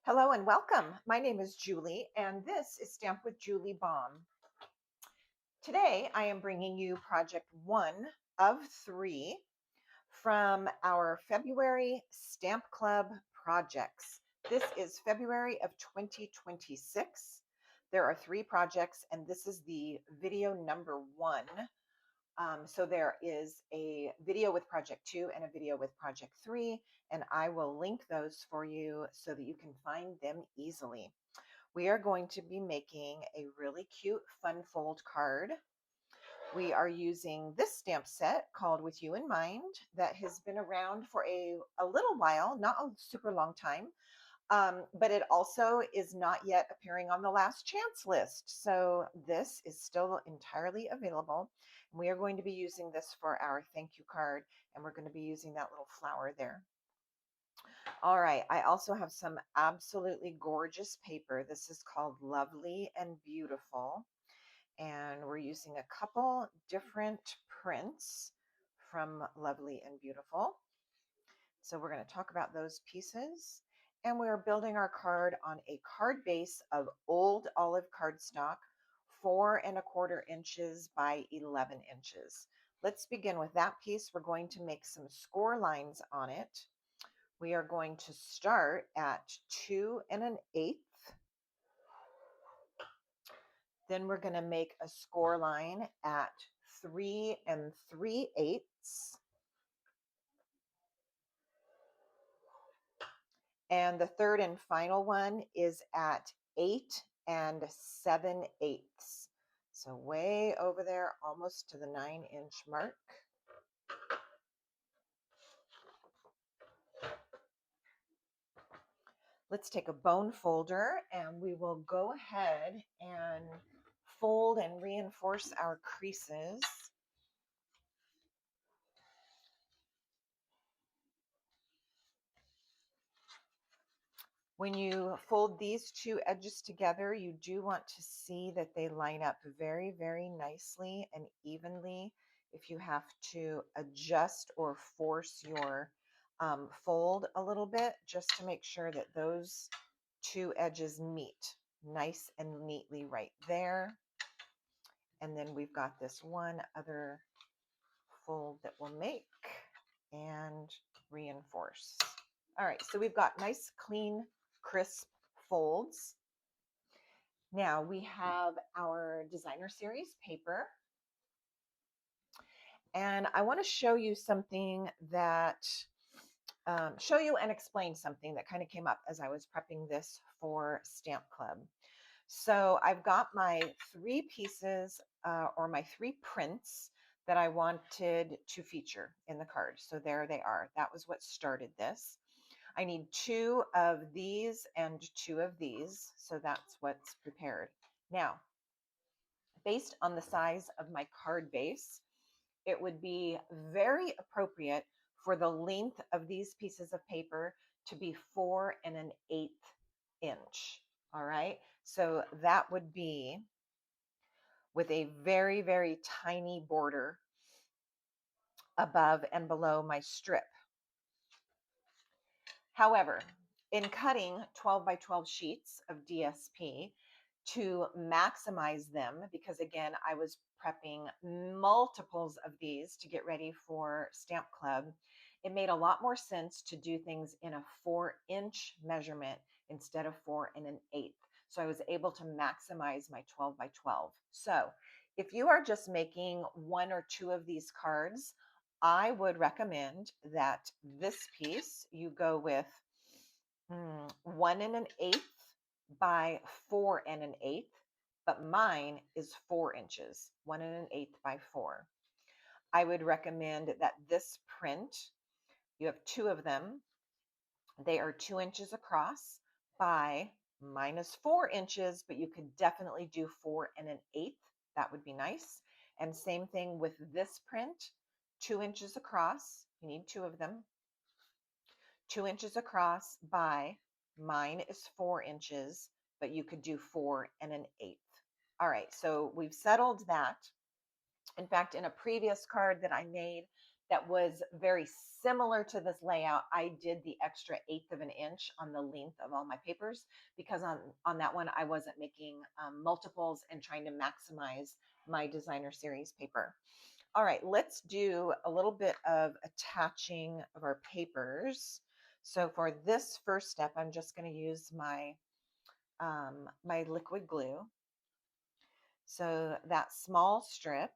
Hello and welcome. My name is Julie, and this is Stamp with Julie Baum. Today, I am bringing you project one of three from our February Stamp Club projects. This is February of 2026. There are three projects, and this is the video number one. So there is a video with project two and a video with project three, and I will link those for you so that you can find them easily. We are going to be making a really cute fun fold card. We are using this stamp set called With You in Mind that has been around for a little while, not a super long time, but it also is not yet appearing on the last chance list. So this is still entirely available. We are going to be using this for our thank you card, and we're going to be using that little flower there. All right, I also have some absolutely gorgeous paper. This is called Lovely and Beautiful, and we're using a couple different prints from Lovely and Beautiful. So we're going to talk about those pieces. And we're building our card on a card base of old olive cardstock, 4¼ inches by 11 inches. Let's begin with that piece. We're going to make some score lines on it. We are going to start at 2 1/8. Then we're going to make a score line at 3 3/8. And the third and final one is at 8 7/8. So way over there, almost to the 9-inch mark. Let's take a bone folder and we will go ahead and fold and reinforce our creases. When you fold these two edges together, you do want to see that they line up very, very nicely and evenly. If you have to adjust or force your fold a little bit, just to make sure that those two edges meet nice and neatly right there. And then we've got this one other fold that we'll make and reinforce. All right, so we've got nice, clean, crisp folds. Now we have our designer series paper. And I want to show you something that, show you and explain something that kind of came up as I was prepping this for Stamp Club. So I've got my three pieces or my three prints that I wanted to feature in the card. So there they are. That was what started this. I need 2 of these and 2 of these. So that's what's prepared. Now, based on the size of my card base, it would be very appropriate for the length of these pieces of paper to be 4 1/8 inch. All right, so that would be with a very, very tiny border above and below my strip. However, in cutting 12 by 12 sheets of DSP to maximize them, because again, I was prepping multiples of these to get ready for Stamp Club, it made a lot more sense to do things in a 4-inch measurement instead of 4 1/8. So I was able to maximize my 12 by 12. So if you are just making 1 or 2 of these cards, I would recommend that this piece you go with 1 1/8 by 4 1/8, but mine is 4 inches, 1 1/8 by 4. I would recommend that this print, you have 2 of them. They are 2 inches across by minus 4 inches, but you could definitely do 4 1/8. That would be nice. And same thing with this print, 2 inches across. You need 2 of them. 2 inches across by, mine is 4 inches, but you could do 4 1/8. All right, so we've settled that. In fact, in a previous card that I made that was very similar to this layout. I did the extra 1/8 of an inch on the length of all my papers because on that one, I wasn't making multiples and trying to maximize my designer series paper. All right, let's do a little bit of attaching of our papers. So for this first step, I'm just going to use my my liquid glue. So that small strip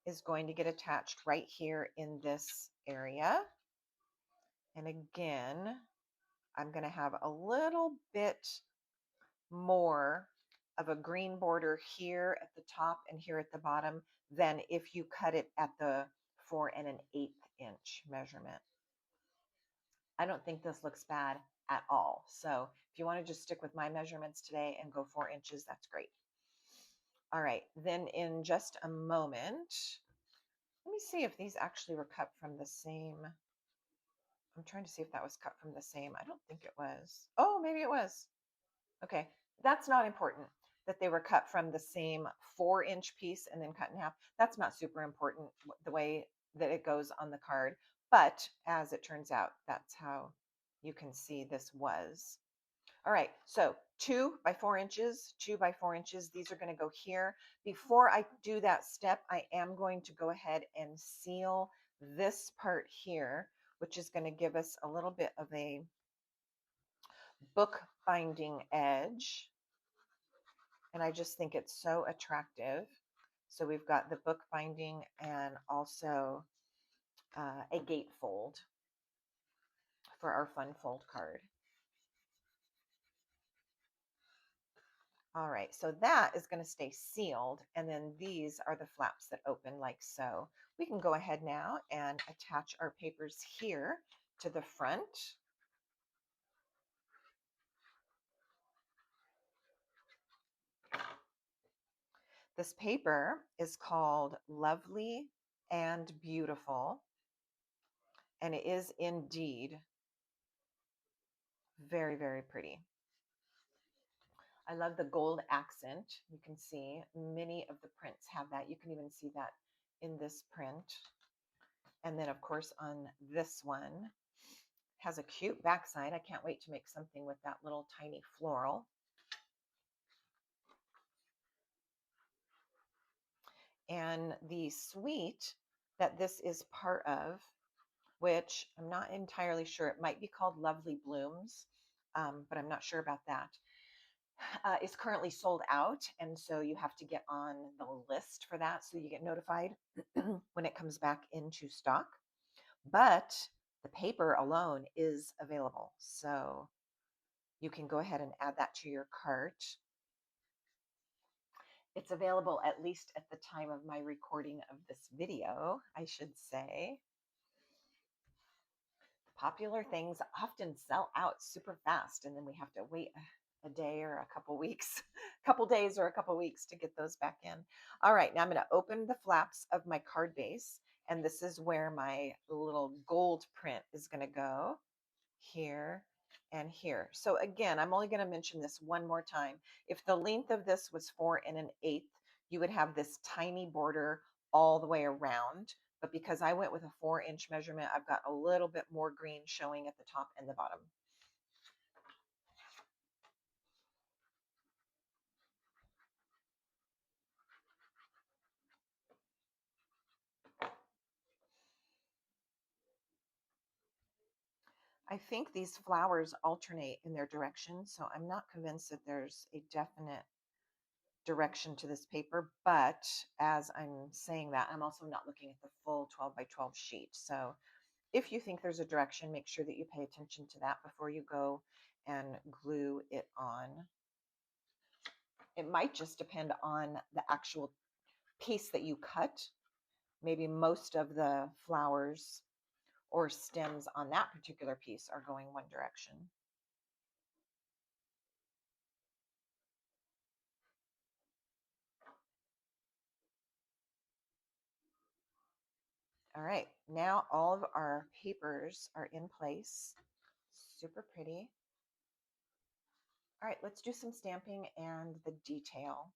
is going to get attached right here in this area. And again, I'm going to have a little bit more of a green border here at the top and here at the bottom than if you cut it at the 4 1/8 inch measurement. I don't think this looks bad at all. So if you want to just stick with my measurements today and go 4 inches, that's great. All right, then in just a moment, let me see if these actually were cut from the same. I'm trying to see if that was cut from the same. I don't think it was. Oh, maybe it was. Okay, that's not important that they were cut from the same 4-inch piece and then cut in half. That's not super important the way that it goes on the card. But as it turns out, that's how you can see this was. All right, so 2 by 4 inches, 2 by 4 inches. These are going to go here. Before I do that step, I am going to go ahead and seal this part here, which is going to give us a little bit of a book binding edge. And I just think it's so attractive. So we've got the book binding and also a gatefold for our fun fold card. All right, so that is going to stay sealed, and then these are the flaps that open like so. We can go ahead now and attach our papers here to the front. This paper is called Lovely and Beautiful, and it is indeed very, very pretty. I love the gold accent. You can see many of the prints have that. You can even see that in this print. And then, of course, on this one, has a cute backside. I can't wait to make something with that little tiny floral. And the suite that this is part of, which I'm not entirely sure, it might be called Lovely Blooms, but I'm not sure about that. Is currently sold out, and so you have to get on the list for that so you get notified when it comes back into stock. But the paper alone is available, so you can go ahead and add that to your cart. It's available at least at the time of my recording of this video, I should say. Popular things often sell out super fast, and then we have to wait a day or a couple weeks, a couple days or a couple weeks to get those back in. All right, now I'm going to open the flaps of my card base, and this is where my little gold print is going to go, here and here. So again, I'm only going to mention this one more time. If the length of this was 4 1/8, you would have this tiny border all the way around. But because I went with a 4-inch measurement, I've got a little bit more green showing at the top and the bottom. I think these flowers alternate in their direction, so I'm not convinced that there's a definite direction to this paper, but as I'm saying that, I'm also not looking at the full 12 by 12 sheet. So if you think there's a direction, make sure that you pay attention to that before you go and glue it on. It might just depend on the actual piece that you cut. Maybe most of the flowers or stems on that particular piece are going one direction. All right, now all of our papers are in place. Super pretty. All right, let's do some stamping and the detail.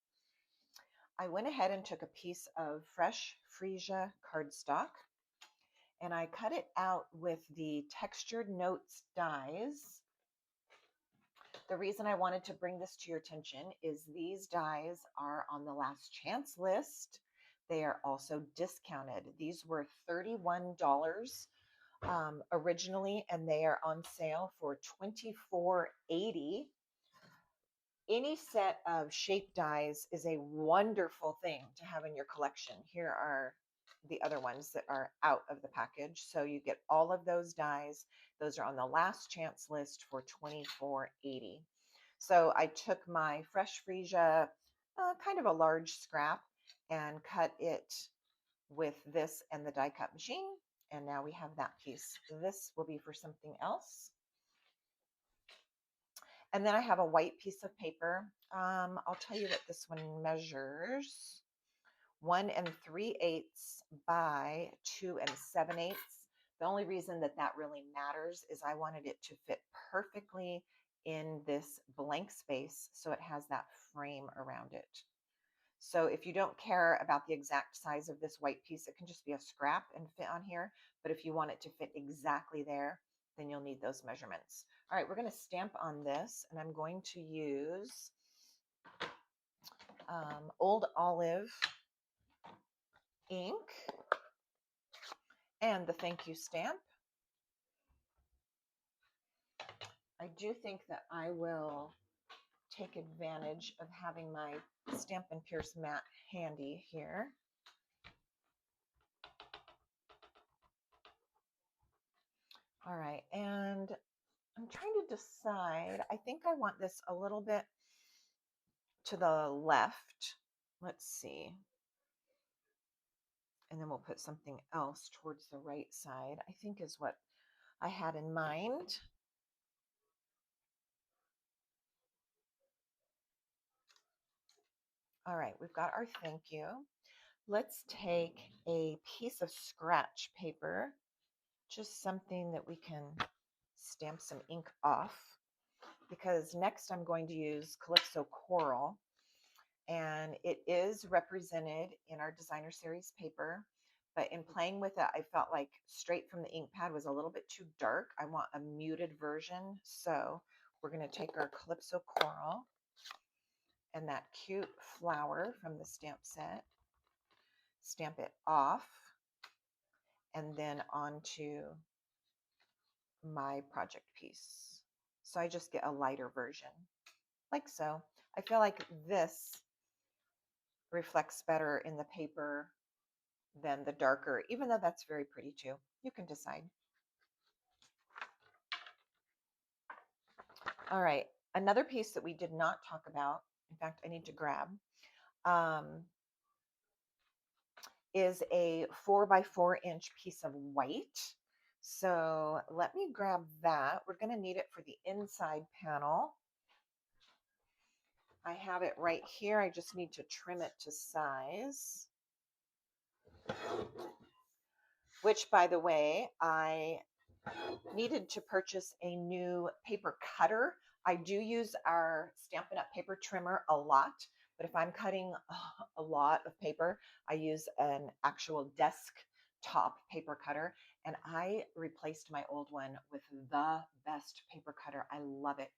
I went ahead and took a piece of fresh freesia cardstock and I cut it out with the Textured Notes dies. The reason I wanted to bring this to your attention is these dies are on the last chance list. They are also discounted. These were $31 originally, and they are on sale for $24.80. Any set of shape dies is a wonderful thing to have in your collection. Here are the other ones that are out of the package. So you get all of those dies. Those are on the last chance list for $24.80. So I took my fresh freesia, kind of a large scrap, and cut it with this and the die cut machine. And now we have that piece. This will be for something else. And then I have a white piece of paper. I'll tell you what this one measures. 1 3/8 by 2 7/8. The only reason that that really matters is I wanted it to fit perfectly in this blank space so it has that frame around it. So if you don't care about the exact size of this white piece, it can just be a scrap and fit on here. But if you want it to fit exactly there, then you'll need those measurements. All right, we're going to stamp on this, and I'm going to use Old Olive ink and the thank you stamp. I do think that I will take advantage of having my Stampin' Pierce mat handy here. All right, and I'm trying to decide. I think I want this a little bit to the left. Let's see. And then we'll put something else towards the right side, I think is what I had in mind. All right, we've got our thank you. Let's take a piece of scratch paper, just something that we can stamp some ink off, because next I'm going to use Calypso Coral, and it is represented in our designer series paper, but in playing with it, I felt like straight from the ink pad was a little bit too dark. I want a muted version, so we're going to take our Calypso Coral and that cute flower from the stamp set, stamp it off, and then onto my project piece. So I just get a lighter version, like so. I feel like this reflects better in the paper than the darker, even though that's very pretty too. You can decide. All right, another piece that we did not talk about, in fact, I need to grab, is a 4x4" piece of white. So let me grab that. We're going to need it for the inside panel. I have it right here. I just need to trim it to size. Which, by the way, I needed to purchase a new paper cutter. I do use our Stampin' Up! Paper trimmer a lot, but if I'm cutting a lot of paper, I use an actual desktop paper cutter, and I replaced my old one with the best paper cutter. I love it.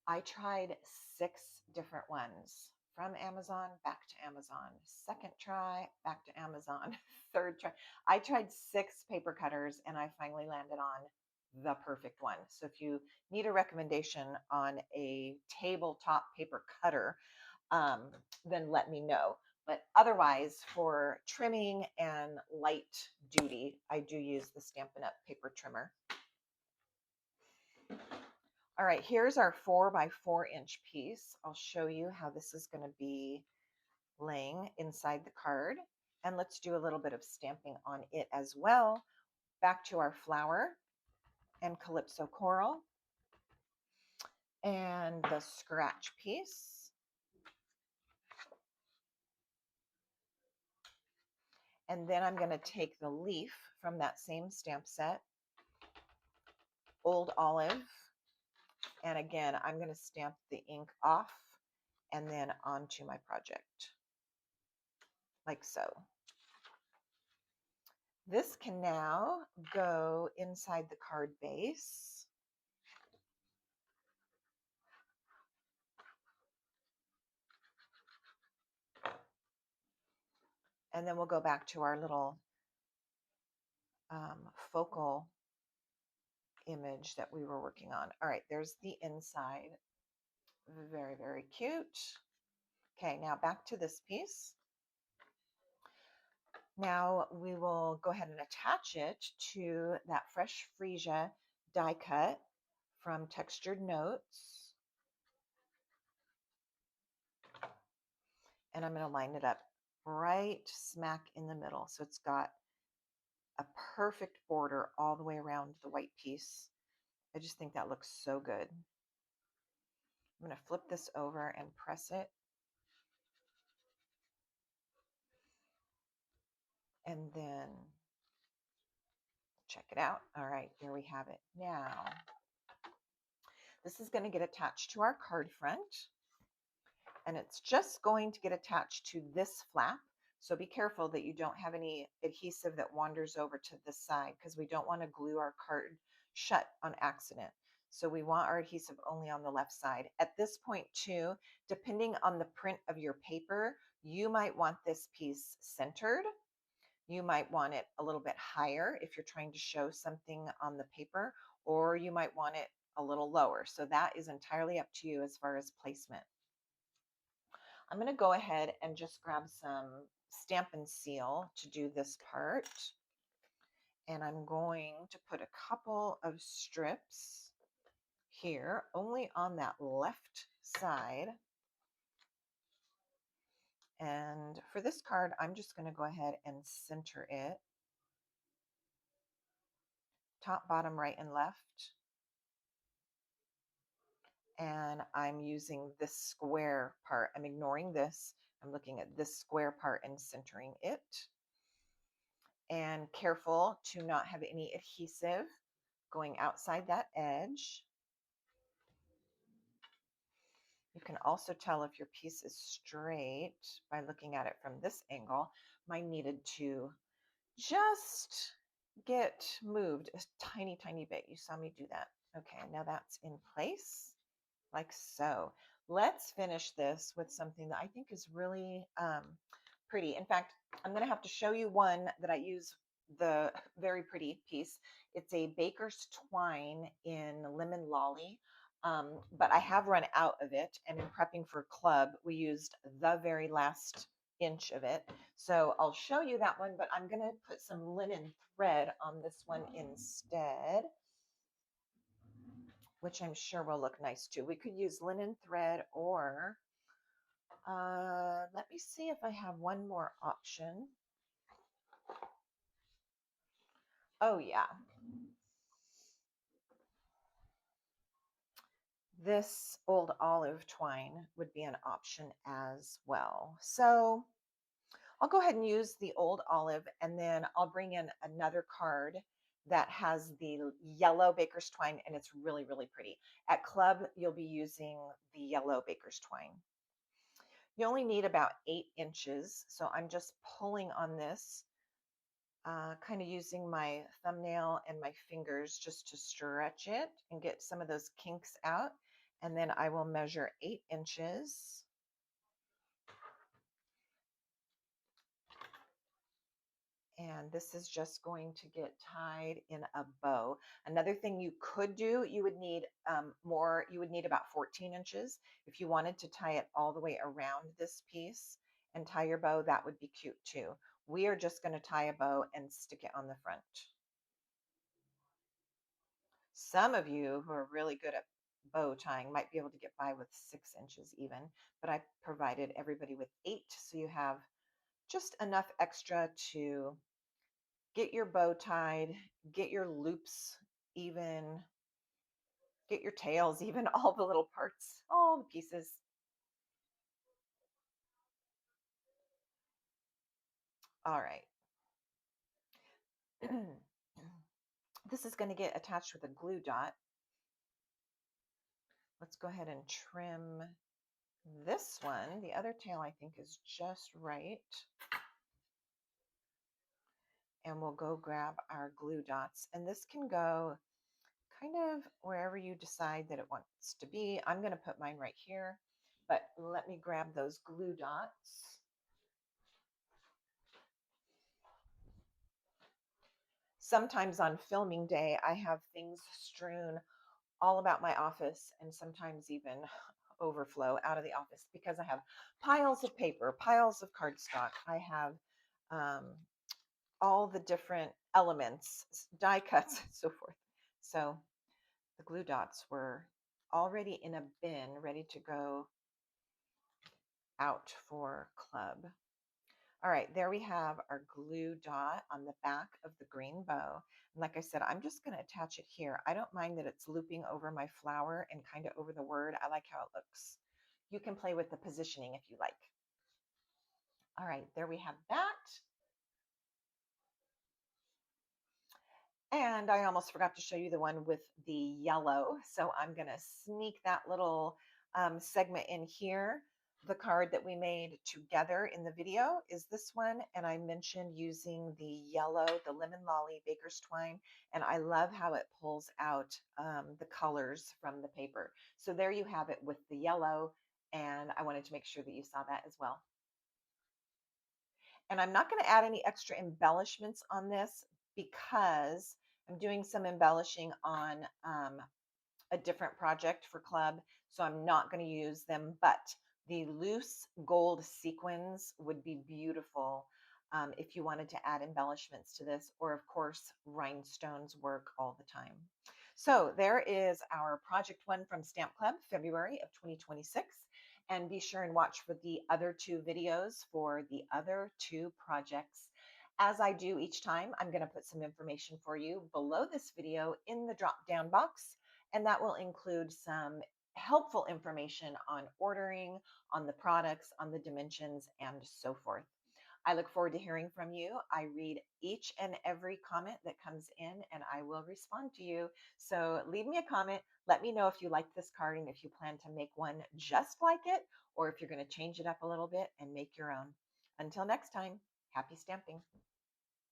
I tried 6 different ones. From Amazon, back to Amazon. Second try, back to Amazon. Third try. I tried 6 paper cutters and I finally landed on the perfect one. So if you need a recommendation on a tabletop paper cutter, then let me know. But otherwise, for trimming and light duty, I do use the Stampin' Up! Paper trimmer. All right, here's our 4x4" piece. I'll show you how this is going to be laying inside the card. And let's do a little bit of stamping on it as well. Back to our flower and Calypso Coral and the scratch piece. And then I'm going to take the leaf from that same stamp set, Old Olive, and again, I'm going to stamp the ink off and then onto my project. like so. This can now go inside the card base. And then we'll go back to our little focal image that we were working on. All right, there's the inside. Very, very cute. Okay, now back to this piece. Now we will go ahead and attach it to that fresh freesia die cut from Textured Notes. And I'm going to line it up right smack in the middle. So it's got a perfect border all the way around the white piece. I just think that looks so good. I'm going to flip this over and press it. And then check it out. All right, there we have it. Now, this is going to get attached to our card front. And it's just going to get attached to this flap. So be careful that you don't have any adhesive that wanders over to this side, because we don't want to glue our card shut on accident. So we want our adhesive only on the left side. At this point too, depending on the print of your paper, you might want this piece centered. You might want it a little bit higher if you're trying to show something on the paper, or you might want it a little lower. So that is entirely up to you as far as placement. I'm going to go ahead and just grab some Stampin' Seal to do this part. And I'm going to put a couple of strips here, only on that left side. And for this card, I'm just going to go ahead and center it. Top, bottom, right, and left. And I'm using this square part. I'm ignoring this. I'm looking at this square part and centering it. And careful to not have any adhesive going outside that edge. You can also tell if your piece is straight by looking at it from this angle. Mine needed to just get moved a tiny, tiny bit. You saw me do that. Okay, now that's in place like so. Let's finish this with something that I think is really pretty. In fact, I'm going to have to show you one that I use, the very pretty piece. It's a baker's twine in lemon lolly, but I have run out of it, and in prepping for club we used the very last inch of it. So I'll show you that one, but I'm going to put some linen thread on this one instead, which I'm sure will look nice too. We could use linen thread, or let me see if I have one more option. Oh yeah, this old olive twine would be an option as well. So I'll go ahead and use the old olive, and then I'll bring in another card that has the yellow baker's twine, and it's really, really pretty. At club, you'll be using the yellow baker's twine. You only need about 8 inches, so I'm just pulling on this, kind of using my thumbnail and my fingers just to stretch it and get some of those kinks out. And then I will measure 8 inches. And this is just going to get tied in a bow. Another thing you could do, you would need more, you would need about 14 inches. If you wanted to tie it all the way around this piece and tie your bow, that would be cute too. We are just going to tie a bow and stick it on the front. Some of you who are really good at bow tying might be able to get by with 6 inches even, but I provided everybody with 8, so you have just enough extra to get your bow tied, get your loops even, get your tails even, all the little parts, all the pieces. All right. This is going to get attached with a glue dot. Let's go ahead and trim this one. The other tail I think is just right. and we'll go grab our glue dots. And this can go kind of wherever you decide that it wants to be. I'm going to put mine right here, but let me grab those glue dots. Sometimes on filming day, I have things strewn all about my office and sometimes even overflow out of the office because I have piles of paper, piles of cardstock. I have um, all the different elements, die cuts, and so forth. So the glue dots were already in a bin ready to go out for club. All right, there we have our glue dot on the back of the green bow. And like I said, I'm just going to attach it here. I don't mind that it's looping over my flower and kind of over the word. I like how it looks. You can play with the positioning if you like. All right, there we have that. And I almost forgot to show you the one with the yellow. So I'm going to sneak that little segment in here. The card that we made together in the video is this one. And I mentioned using the yellow, the lemon lolly baker's twine. And I love how it pulls out the colors from the paper. So there you have it with the yellow. And I wanted to make sure that you saw that as well. And I'm not going to add any extra embellishments on this because I'm doing some embellishing on a different project for club. So I'm not going to use them, but the loose gold sequins would be beautiful if you wanted to add embellishments to this, or of course, rhinestones work all the time. So there is our project one from Stamp Club, February of 2026. And be sure and watch for the other two videos for the other two projects. As I do each time, I'm going to put some information for you below this video in the drop down box, and that will include some helpful information on ordering, on the products, on the dimensions, and so forth. I look forward to hearing from you. I read each and every comment that comes in and I will respond to you. So leave me a comment. Let me know if you like this card and if you plan to make one just like it, or if you're going to change it up a little bit and make your own. Until next time, happy stamping.